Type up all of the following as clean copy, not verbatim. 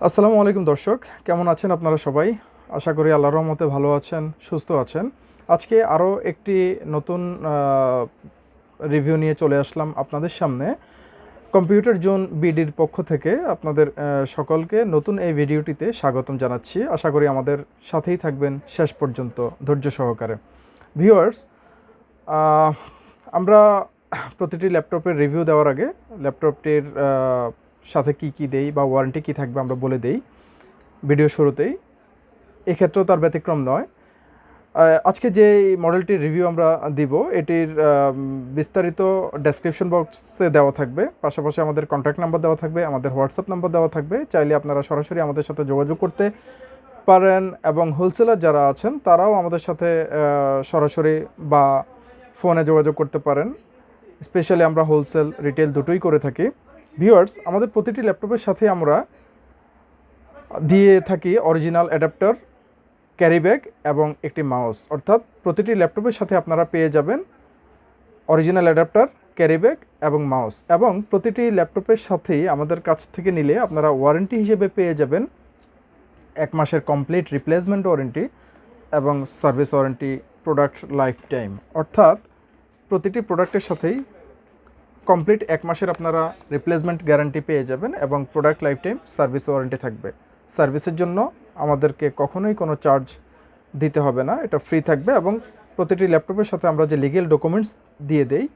আসসালামু আলাইকুম দর্শক, কেমন আছেন আপনারা সবাই? আশা করি আল্লাহর রহমতে ভালো আছেন, সুস্থ আছেন। আজকে আরও একটি নতুন রিভিউ নিয়ে চলে আসলাম আপনাদের সামনে। কম্পিউটার জোন বিডির পক্ষ থেকে আপনাদের সকলকে নতুন এই ভিডিওটিতে স্বাগতম জানাচ্ছি। আশা করি আমাদের সাথেই থাকবেন শেষ পর্যন্ত ধৈর্য সহকারে। ভিউয়ার্স, আমরা প্রতিটি ল্যাপটপের রিভিউ দেওয়ার আগে ল্যাপটপটির সাথে কি দেই বা ওয়ারেন্টি কী থাকবে আমরা বলে দেই ভিডিও শুরুতেই। এক্ষেত্রেও তার ব্যতিক্রম নয়। আজকে যে মডেলটির রিভিউ আমরা দিব এটির বিস্তারিত ডেসক্রিপশন বক্সে দেওয়া থাকবে, পাশাপাশি আমাদের কন্ট্যাক্ট নাম্বার দেওয়া থাকবে, আমাদের হোয়াটসঅ্যাপ নাম্বার দেওয়া থাকবে। চাইলে আপনারা সরাসরি আমাদের সাথে যোগাযোগ করতে পারেন এবং হোলসেলার যারা আছেন তারাও আমাদের সাথে সরাসরি বা ফোনে যোগাযোগ করতে পারেন। স্পেশালি আমরা হোলসেল রিটেল দুটোই করে থাকি। ভিউয়ার্স, আমাদের প্রতিটি ল্যাপটপের সাথে আমরা দিয়ে থাকি অরিজিনাল অ্যাডাপ্টার, ক্যারি ব্যাগ এবং একটি মাউস। অর্থাৎ প্রতিটি ল্যাপটপের সাথে আপনারা পেয়ে যাবেন অরিজিনাল অ্যাডাপ্টার, ক্যারি ব্যাগ এবং মাউস। এবং প্রতিটি ল্যাপটপের সাথেই আমাদের কাছ থেকে নিলে আপনারা ওয়ারেন্টি হিসেবে পেয়ে যাবেন 1 মাসের কমপ্লিট রিপ্লেসমেন্ট ওয়ারেন্টি এবং service warranty, product life time. অর্থাৎ প্রতিটি প্রোডাক্টের সাথেই কমপ্লিট 1 মাসের আপনারা রিপ্লেসমেন্ট গ্যারান্টি পেয়ে যাবেন এবং product life time service warranty থাকবে। সার্ভিসের জন্য আমাদেরকে কখনোই কোনো চার্জ দিতে হবে না, এটা ফ্রি থাকবে। এবং প্রতিটি ল্যাপটপের সাথে আমরা যে লিগেল ডকুমেন্টস দিয়ে দেই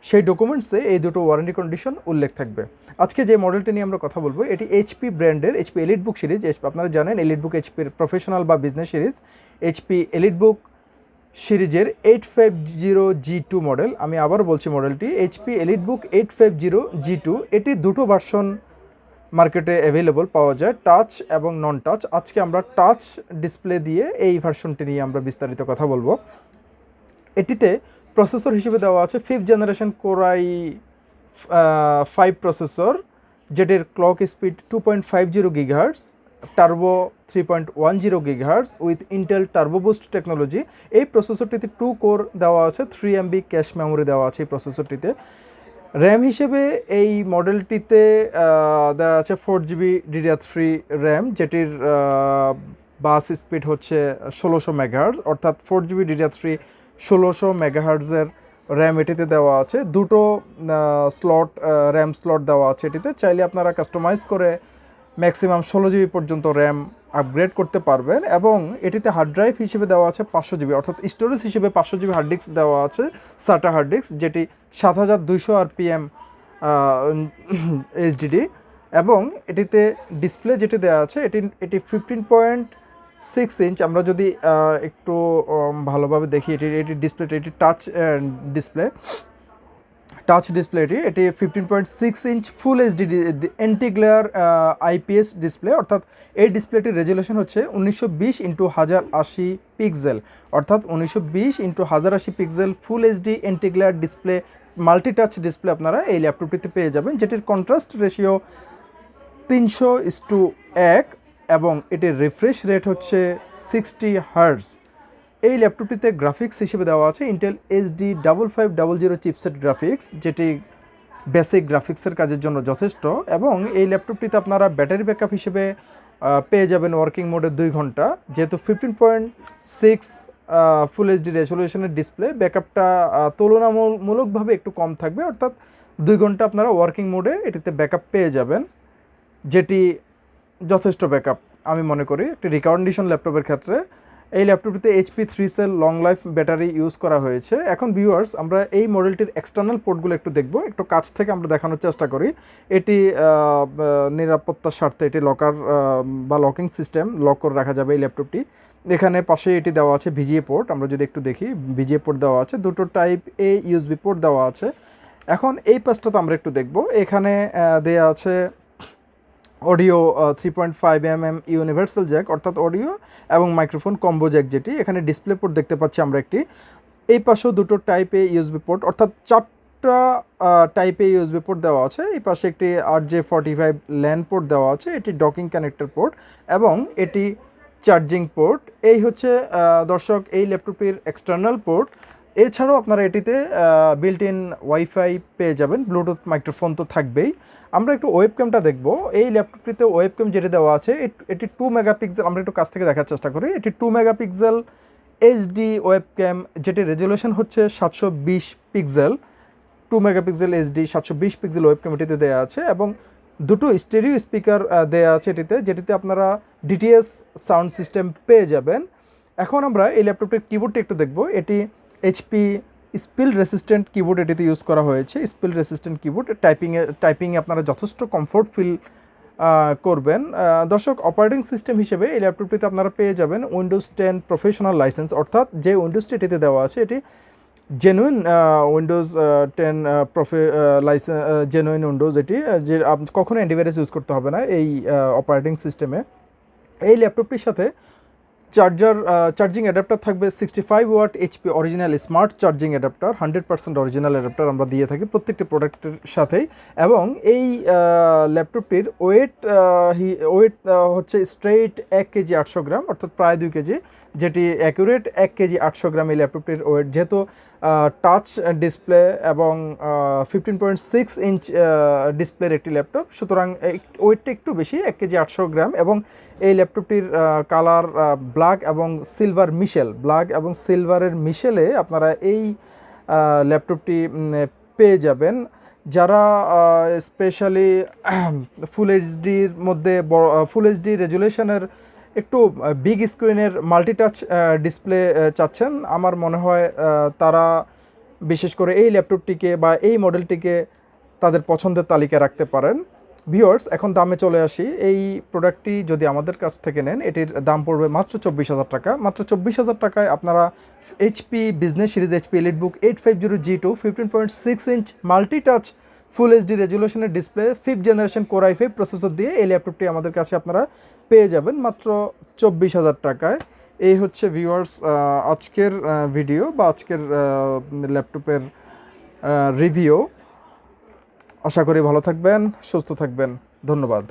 সেই ডকুমেন্টসে এই দুটো ওয়ারেন্টি কন্ডিশন উল্লেখ থাকবে। আজকে যে মডেলটি নিয়ে আমরা কথা বলবো এটি এইচপি ব্র্যান্ডের এইচপি এলিটবুক সিরিজ। আপনারা জানেন এলিটবুক এইচপির প্রফেশনাল বা বিজনেস সিরিজ। এইচপি এলিটবুক সিরিজের 850G2 মডেল। আমি আবার বলছি, মডেলটি এইচপি এলিটবুক 850G2। এটি দুটো ভার্সন মার্কেটে অ্যাভেলেবল পাওয়া যায়, টাচ এবং নন টাচ। আজকে আমরা টাচ ডিসপ্লে দিয়ে এই ভার্সনটি নিয়ে আমরা বিস্তারিত কথা বলবো। এটিতে প্রসেসর হিসেবে দেওয়া আছে 5th জেনারেশন কোরাই 5 প্রসেসর, যেটির clock speed 2.50 gigahertz, turbo 3.10 gigahertz with Intel turbo boost technology. এই প্রসেসরটিতে 2 কোর দেওয়া আছে, 3 MB ক্যাশ মেমোরি দেওয়া আছে এই প্রসেসরটিতে। র্যাম হিসেবে এই মডেলটিতে দেওয়া আছে 4GB DDR3 র্যাম, যেটির বাস স্পিড হচ্ছে 1600 মেগাহার্টজ। অর্থাৎ 4GB DDR3 1600 মেগাহার্টজের র্যাম এটিতে দেওয়া আছে। দুটো স্লট র্যাম স্লট দেওয়া আছে এটিতে। চাইলে আপনারা কাস্টমাইজ করে ম্যাক্সিমাম 16GB পর্যন্ত র্যাম আপগ্রেড করতে পারবেন। এবং এটিতে হার্ড ড্রাইভ হিসেবে দেওয়া আছে 500GB, অর্থাৎ স্টোরেজ হিসেবে 500GB হার্ড ডিস্ক দেওয়া আছে, SATA হার্ড ডিস্ক, যেটি 7200 RPM HDD। এবং এটিতে ডিসপ্লে যেটি দেওয়া আছে এটি 15.6 ইঞ্চ। আমরা যদি একটু ভালোভাবে দেখি এটি ডিসপ্লেটি, এটি টাচ ডিসপ্লেটি, এটি 15.6 inch full HD anti glare IPS display. অর্থাৎ এই ডিসপ্লেটির রেজুলেশন হচ্ছে 1920x1080 পিক্সেল। অর্থাৎ 1920x1080 pixel full HD anti glare display, multi touch display আপনারা এই ল্যাপটপটিতে পেয়ে যাবেন, যেটির কন্ট্রাস্ট রেশিও 300:1 এবং এটির রিফ্রেশ রেট হচ্ছে 60 হার্টজ। এই ল্যাপটপটিতে গ্রাফিক্স হিসেবে দেওয়া আছে ইন্টেল HD 5500 চিপসেট গ্রাফিক্স, যেটি বেসিক গ্রাফিক্সের কাজের জন্য যথেষ্ট। এবং এই ল্যাপটপটিতে আপনারা ব্যাটারি ব্যাকআপ হিসেবে পেয়ে যাবেন ওয়ার্কিং মোডে 2 ঘন্টা। যেহেতু 15.6 ফুল এইচডি রেজলিউশনের ডিসপ্লে, ব্যাকআপটা তুলনামূলকভাবে একটু কম থাকবে। অর্থাৎ 2 ঘন্টা আপনারা ওয়ার্কিং মোডে এটিতে ব্যাকআপ পেয়ে যাবেন, যেটি যথেষ্ট ব্যাকআপ আমি মনে করি একটি রিকন্ডিশন ল্যাপটপের ক্ষেত্রে। এই ল্যাপটপটিতে HP 3 cell long life battery use করা হয়েছে। এখন ভিউয়ার্স, আমরা এই মডেলটির এক্সটার্নাল পোর্টগুলো একটু দেখব, একটু কাছ থেকে আমরা দেখানোর চেষ্টা করি। এটি নিরাপত্তার স্বার্থে এটি লকার বা লকিং সিস্টেম, লক করে রাখা যাবে এই ল্যাপটপটি। এখানে পাশে এটি দেওয়া আছে VGA পোর্ট, আমরা যদি একটু দেখি VGA পোর্ট দেওয়া আছে, দুটো টাইপ A USB পোর্ট দেওয়া আছে। এখন এই পাশটাতে আমরা একটু দেখব, এখানে দেওয়া আছে অডিও 3.5mm ইউনিভার্সাল জ্যাক, অর্থাৎ অডিও এবং মাইক্রোফোন কম্বো জ্যাক, যেটি এখানে ডিসপ্লে পোর্ট দেখতে পাচ্ছি আমরা একটি। এই পাশেও দুটো টাইপ A USB পোর্ট, অর্থাৎ 4টা টাইপ A USB পোর্ট দেওয়া আছে। এই পাশে একটি RJ45 ল্যান পোর্ট দেওয়া আছে, এটি ডকিং কানেক্টর পোর্ট এবং এটি চার্জিং পোর্ট। এই হচ্ছে দর্শক এই ল্যাপটপটির এক্সটার্নাল পোর্ট। এছাড়াও আপনারা এটিতে বিল্ট ইন ওয়াইফাই পেয়ে যাবেন, ব্লুটুথ মাইক্রোফোন তো থাকবেই। আমরা একটু ওয়েবক্যামটা দেখব। এই ল্যাপটপটিতে ওয়েবক্যাম যেটি দেওয়া আছে এটি 2 মেগাপিক্সেল, আমরা একটু কাছ থেকে দেখার চেষ্টা করি। এটি 2 মেগাপিক্সেল এইচডি ওয়েবক্যাম, যেটি রেজলিউশন হচ্ছে 720 pixel. 2 megapixel HD 720 pixel webcam এটিতে দেওয়া আছে, এবং দুটো স্টেরিও স্পিকার দেওয়া আছে যেটিতে আপনারা ডিটিএস সাউন্ড সিস্টেম পেয়ে যাবেন। এখন আমরা এই ল্যাপটপটির কিবোর্ডটি একটু দেখব। এটি এইচপি স্পিল রেসিস্ট্যান্ট কিবোর্ড এটিতে ইউজ করা হয়েছে। স্পিল রেসিস্ট্যান্ট কিবোর্ড, টাইপিংয়ে আপনারা যথেষ্ট কমফোর্ট ফিল করবেন। দর্শক, অপারেটিং সিস্টেম হিসেবে এই ল্যাপটপটিতে আপনারা পেয়ে যাবেন উইন্ডোজ 10 প্রফেশনাল লাইসেন্স, অর্থাৎ যে উইন্ডোজটি এটিতে দেওয়া আছে এটি genuine Windows 10 licence, genuine Windows. এটি যে কখনো অ্যান্টিভাইরাস ইউজ করতে হবে না এই অপারেটিং সিস্টেমে। এই ল্যাপটপটির সাথে চার্জিং অ্যাডাপ্টার থাকবে 65 watt HP original smart charging adapter, 100% original adapter আমরা দিয়ে থাকি প্রত্যেকটি প্রোডাক্টের সাথেই। এবং এই ল্যাপটপটির ওয়েট হচ্ছে স্ট্রেইট 1 কেজি 800 গ্রাম, অর্থাৎ প্রায় 2 কেজি, যেটি অ্যাকুরেট 1 কেজি 800 গ্রাম এই ল্যাপটপটির ওয়েট। যেহেতু টাচ ডিসপ্লে এবং 15.6 ইঞ্চ ডিসপ্লের একটি ল্যাপটপ, সুতরাং ওয়েটটা একটু বেশি, 1 কেজি 800 গ্রাম। এবং এই ল্যাপটপটির কালার ব্ল্যাক এবং সিলভার মিশেল, ব্ল্যাক এবং সিলভারের মিশেলে আপনারা এই ল্যাপটপটি পেয়ে যাবেন। যারা স্পেশালি ফুল এইচডির মধ্যে ফুল এইচডি রেজুলেশনের একটু বিগ স্ক্রিনের মাল্টিটাচ ডিসপ্লে চাচ্ছেন, আমার মনে হয় তারা বিশেষ করে এই ল্যাপটপটিকে বা এই মডেলটিকে তাদের পছন্দের তালিকায় রাখতে পারেন। ভিউয়ার্স, এখন দামে চলে আসি। এই প্রোডাক্টটি যদি আমাদের কাছ থেকে নেন, এটির দাম পড়বে মাত্র 24,000 টাকা। মাত্র 24,000 টাকায় আপনারা HP business series, HP EliteBook 850G2 15.6 inch multitouch full HD রেজুলেশনের display 5th generation core i5 processor দিয়ে এই ল্যাপটপটি আমাদের কাছে আপনারা পেয়ে যাবেন মাত্র 24,000 টাকায়। এই হচ্ছে ভিউয়ার্স আজকের ভিডিও বা আজকের ল্যাপটপের রিভিউ। আশা করি ভালো থাকবেন, সুস্থ থাকবেন। ধন্যবাদ।